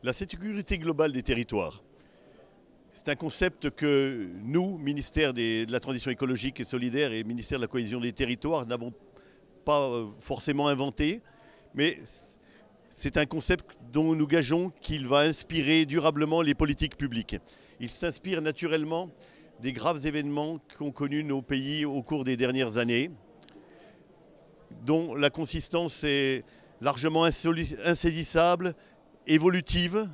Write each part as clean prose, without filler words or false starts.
La sécurité globale des territoires, c'est un concept que nous, ministère de la Transition écologique et solidaire et ministère de la Cohésion des territoires, n'avons pas forcément inventé, mais c'est un concept dont nous gageons qu'il va inspirer durablement les politiques publiques. Il s'inspire naturellement des graves événements qu'ont connus nos pays au cours des dernières années, dont la consistance est largement insaisissable, évolutive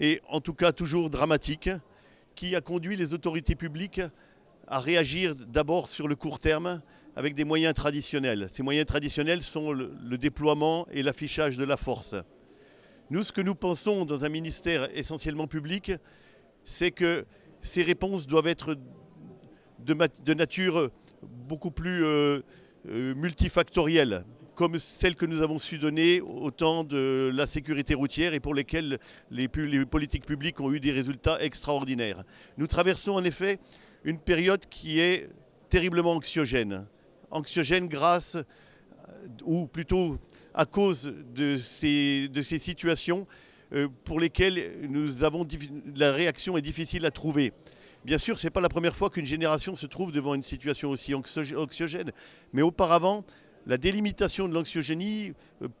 et en tout cas toujours dramatique, qui a conduit les autorités publiques à réagir d'abord sur le court terme avec des moyens traditionnels. Ces moyens traditionnels sont le déploiement et l'affichage de la force. Nous, ce que nous pensons dans un ministère essentiellement public, c'est que ces réponses doivent être de nature beaucoup plus multifactorielle, comme celles que nous avons su donner au temps de la sécurité routière et pour lesquelles les politiques publiques ont eu des résultats extraordinaires. Nous traversons en effet une période qui est terriblement anxiogène. Anxiogène grâce, ou plutôt à cause de ces situations pour lesquelles la réaction est difficile à trouver. Bien sûr, ce n'est pas la première fois qu'une génération se trouve devant une situation aussi anxiogène, mais auparavant, la délimitation de l'anxiogénie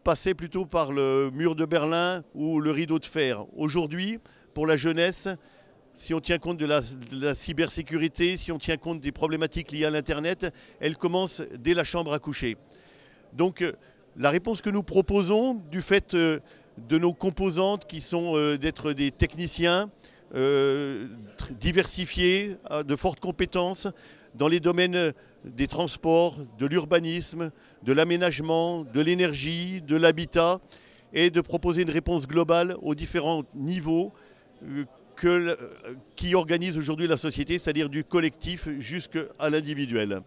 passait plutôt par le mur de Berlin ou le rideau de fer. Aujourd'hui, pour la jeunesse, si on tient compte de la cybersécurité, si on tient compte des problématiques liées à l'Internet, elle commence dès la chambre à coucher. Donc la réponse que nous proposons, du fait de nos composantes qui sont d'être des techniciens diversifiés, de fortes compétences, dans les domaines des transports, de l'urbanisme, de l'aménagement, de l'énergie, de l'habitat, et de proposer une réponse globale aux différents niveaux qui organisent aujourd'hui la société, c'est-à-dire du collectif jusqu'à l'individuel.